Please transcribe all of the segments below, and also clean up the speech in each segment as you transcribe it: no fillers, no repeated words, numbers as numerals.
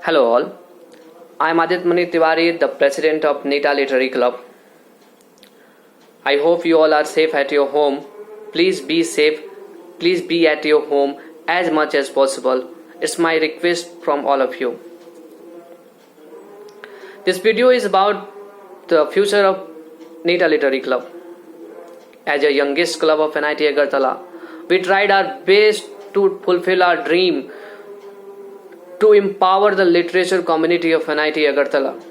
Hello all, I am Adit Mani Tiwari, the president of Nita Literary Club. I hope you all are safe at your home. Please be safe. Please be at your home as much as possible. It's my request from all of you. This video is about the future of Nita Literary Club. As a youngest club of NIT Agartala, we tried our best to fulfill our dream to empower the literature community of NIT Agartala.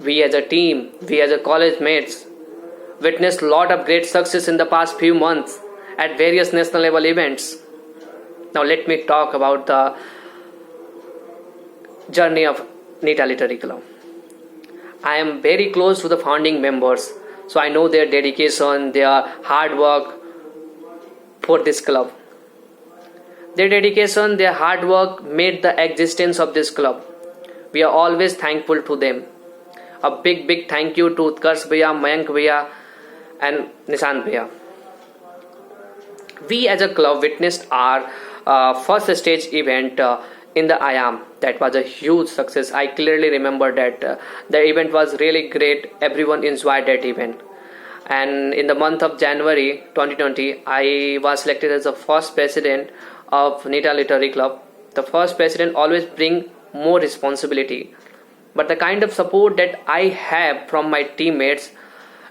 We as a team, we as a college mates, witnessed a lot of great success in the past few months at various national level events. Now let me talk about the journey of Nita Literary Club. I am very close to the founding members, so I know their dedication, their hard work for this club. Their dedication, their hard work made the existence of this club. We are always thankful to them. A big thank you to Utkarsh Bhaiya, Mayank Bhaiya and Nishant Bhaiya. We as a club witnessed our first stage event in the IAM. That was a huge success. I clearly remember that the event was really great. Everyone enjoyed that event. And in the month of January 2020, I was selected as the first president of Nita Literary Club. The first president always bring more responsibility, but the kind of support that I have from my teammates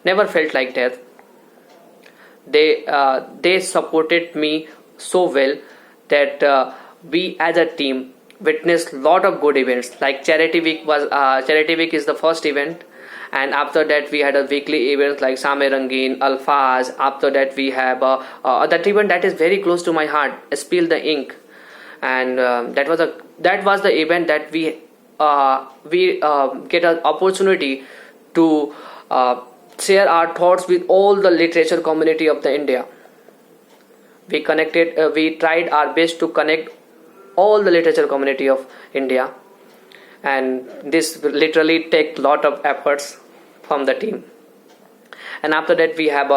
never felt like that. They supported me so well that we as a team witnessed lot of good events. Like Charity Week is the first event, and after that we had a weekly event like Same Rangeen, Alfaz. After that we have that event that is very close to my heart, Spill the Ink, and that was the event that we get an opportunity to share our thoughts with all the literature community of the India. We tried our best to connect all the literature community of India, and this literally take lot of efforts from the team. And after that we have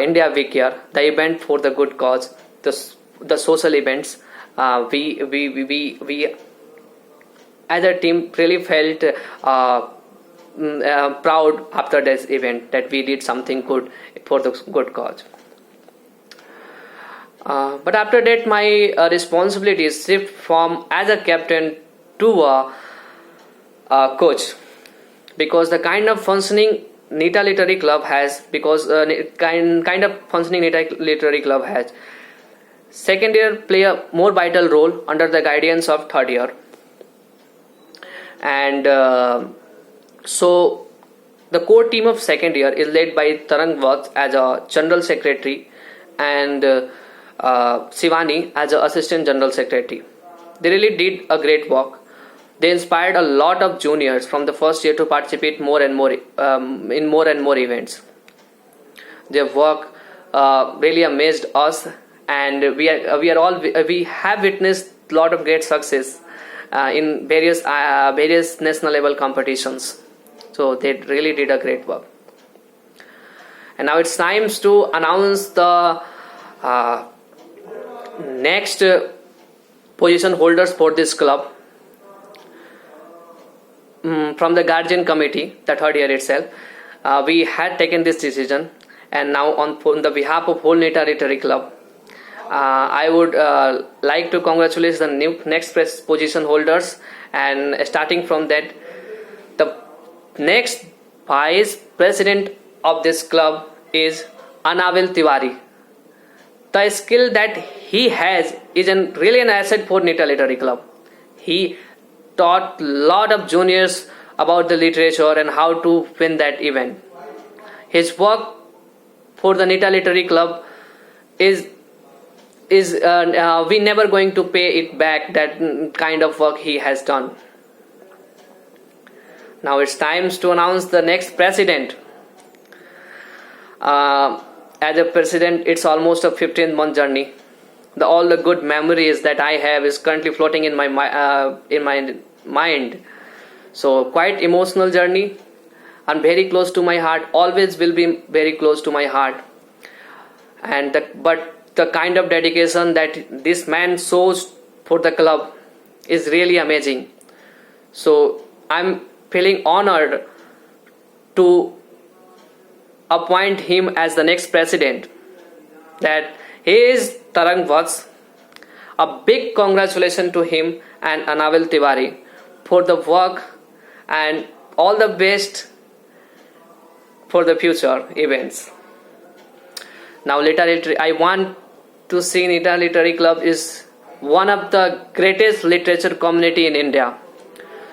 India Week here, the event for the good cause, the social events. We as a team really felt proud after this event that we did something good for the good cause. But after that my responsibilities shift from as a captain to a coach, because the kind of functioning Nita Literary Club has, second year play a more vital role under the guidance of third year. And so the core team of second year is led by Tarang Vats as a general secretary and Shivani as an assistant general secretary. They really did a great work. They inspired a lot of juniors from the first year to participate more and more in more and more events. Their work really amazed us, and we have witnessed a lot of great success in various national level competitions. So they really did a great work. And now it's time to announce the next position holders for this club. From the guardian committee, the third year itself, we had taken this decision, and now on the behalf of whole Nita Literary Club, I would like to congratulate the next position holders. And starting from that, the next vice president of this club is Anavil Tiwari. The skill that he has is really an asset for Nita Literary Club. He taught a lot of juniors about the literature and how to win that event. His work for the Nita Literary Club is we never going to pay it back, that kind of work he has done. Now it's time to announce the next president. As a president, it's almost a 15-month journey. All the good memories that I have is currently floating in my mind. So quite emotional journey, and very close to my heart. Always will be very close to my heart. But the kind of dedication that this man shows for the club is really amazing. So I'm feeling honored to appoint him as the next president. That he is Tarang Vats. A big congratulations to him and Anavel Tiwari for the work, and all the best for the future events. Now, I want to see Nita Literary Club is one of the greatest literature community in India.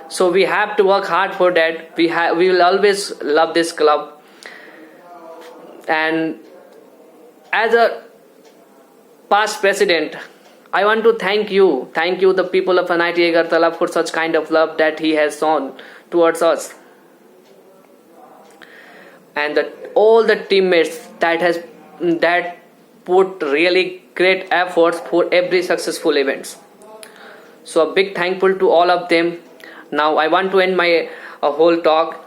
So we have to work hard for that. We will always love this club. And as a past president, I want to thank you, the people of NIT Agartala, for such kind of love that he has shown towards us, and all the teammates that put really great efforts for every successful events. So a big thankful to all of them. Now I want to end my whole talk.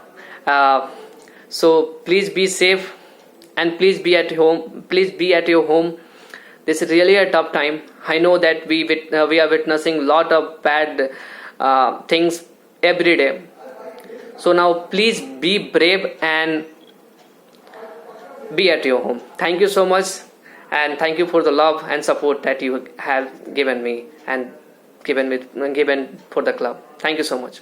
So please be safe and please be at home. Please be at your home. This is really a tough time. I know that we are witnessing a lot of bad things every day. So now please be brave and be at your home. Thank you so much, and thank you for the love and support that you have given me and given for the club. Thank you so much.